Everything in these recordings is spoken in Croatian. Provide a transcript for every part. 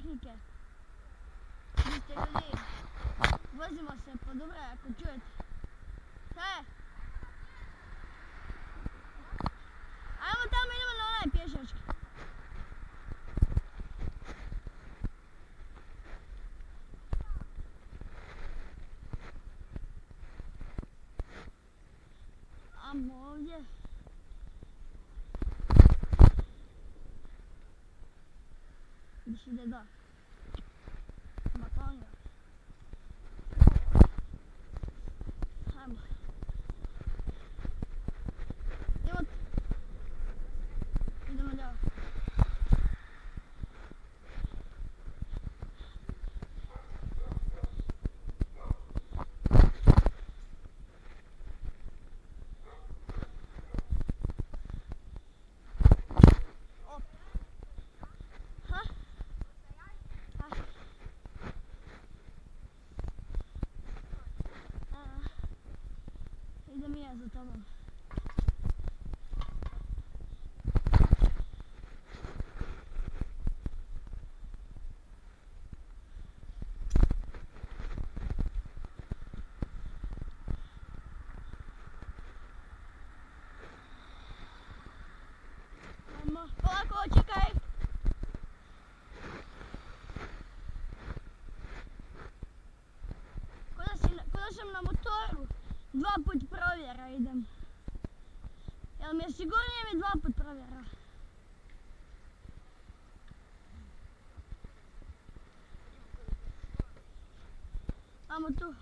tehnike. Vi ste ljudi, vozimo se po Dubravi ako čujete. Šta je? Ajmo tamo, idemo na onaj pješački. Ajmo ovdje. Gdje ide da? Makonga. Ajmo. Idemo ljavo. Idem i ja za tobom. Ajmo, polako, čekaj! Ko da sam na motoru. 2 put provjera idem. Jel mi je sigurnije mi 2 put provjera? Amo tu.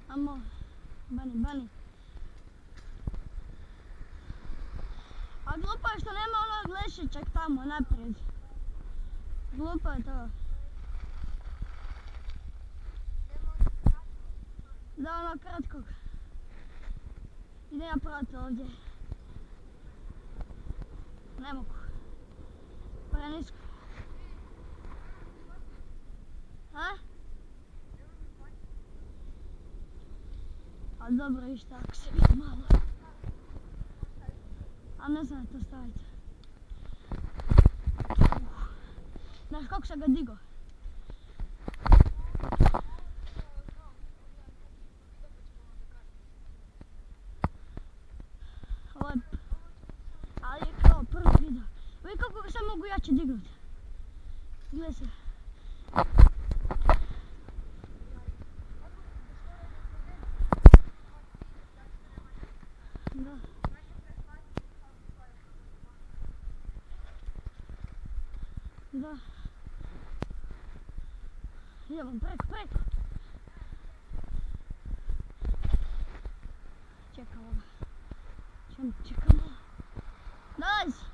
Amo, bani. A glupo je što nema onog lešićak tamo naprijed. Glupo je to. Da, ono kratkog. Idem ja prati ovdje. Ne mogu. Prenisko. A? A dobro, išta ako se vidi malo. A ne znam to staviti. Znaš kako sam ga digao? Lep. Ali je kao prvi video. Vidi kako ga sad mogu jače dignuti. Gledaj se. Da. Da. Idemo preko. Čekamo ga. Čekamo. Dolazi.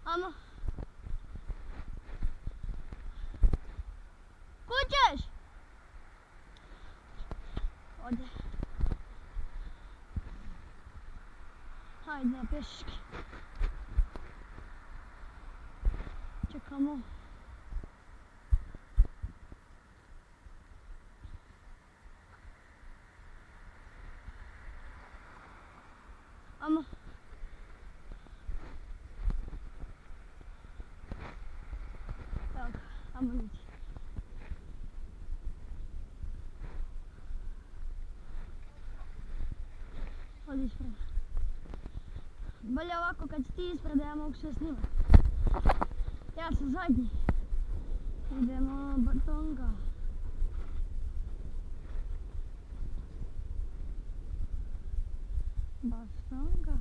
Amo. Kućeš? Ode. Hajde na pješački. Čekamo. Amo. Evo ga, amo ljudi. Odi ispred. Bolje ovako kad si ti ispred da ja mogu sve snimat. Ja sam zadnji. Idemo Batonga. Batonga.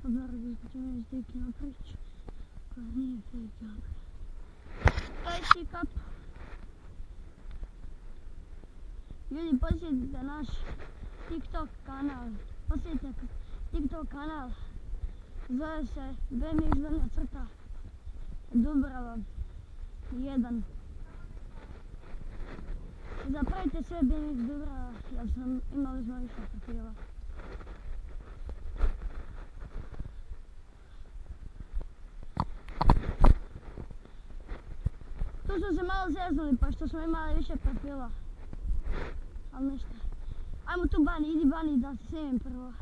Naravno da ćemo još stikljena priča koja nije stikljena. Daj ti kapu. Ljudi, posjetite naš TikTok kanal. Posjetite TikTok kanal. Zove se BMX_Dubrava 1. Zapravite sve BMX Dubrava jer imali smo više profila. Tu su se malo zeznuli, pa što smo imali više profila. Ali ništa. Ajmo tu Bani, idi Bani da se snimim prvo.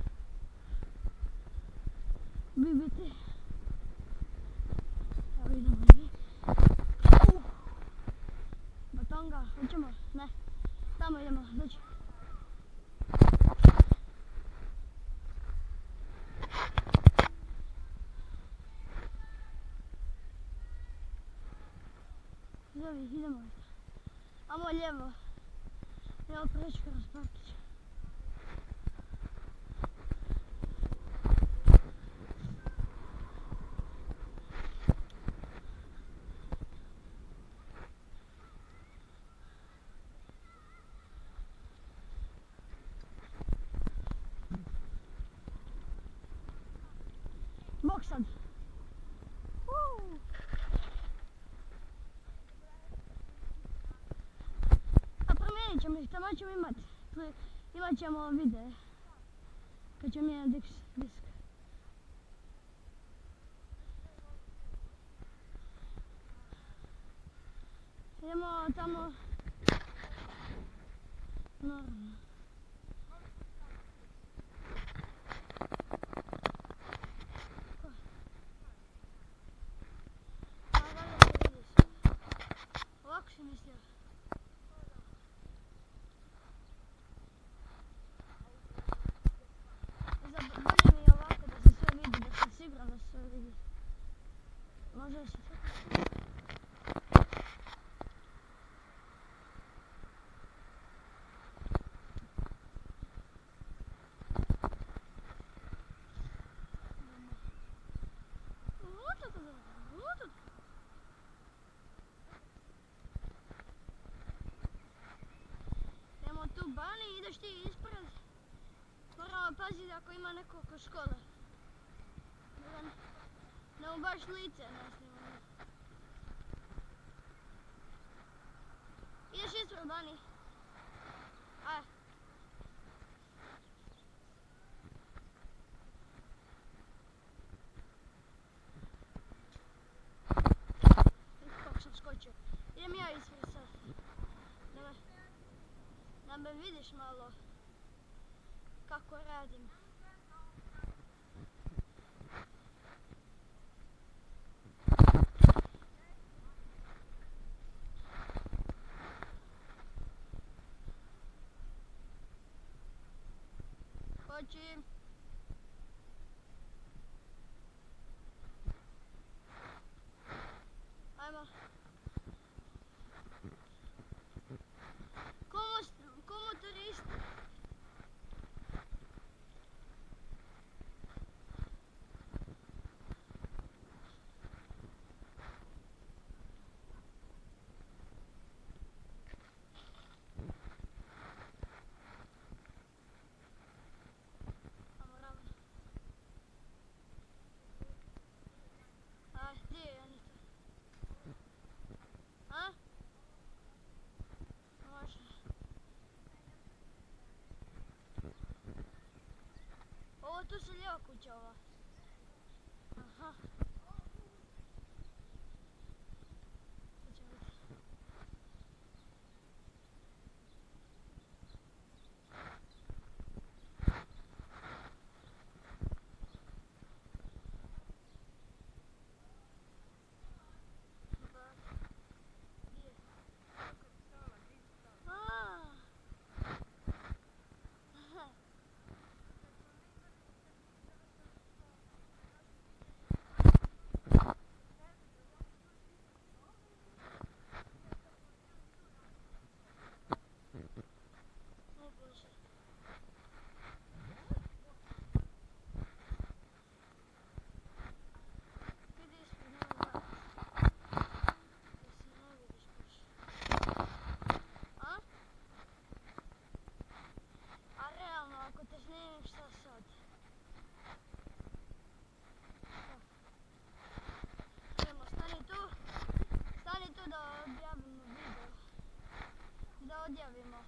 Biti. Evo idemo i Batonga, hoćemo? Ne. Tamo idemo, dođi. Zdravi, idemo. Amo lijevo. Evo preći kroz parkić. Bok sad. A promijenit ćemo ih, tamo ćemo imat ćemo videe. Kad ćemo mijenjati disk. Idemo tamo. Naravno. Ovako si mislio. Bolje mi je ovako da se sve vidi, da sam siguran da se sve vidi. Može se tako. Idemo tu Bani, ideš ti ispred. Moramo paziti ako ima neko oko škole. Da mu baš lice ne snimamo. Ideš ispred Bani. Aj. Kako sam skočio. Idem ja ispred sad. Da me vidiš malo kako radim. Hoćim. Ajmo. Komu turisti? Ovo tu se lijeva kuća ova. Aha. Stani tu da objavimo video. Da odjavimo.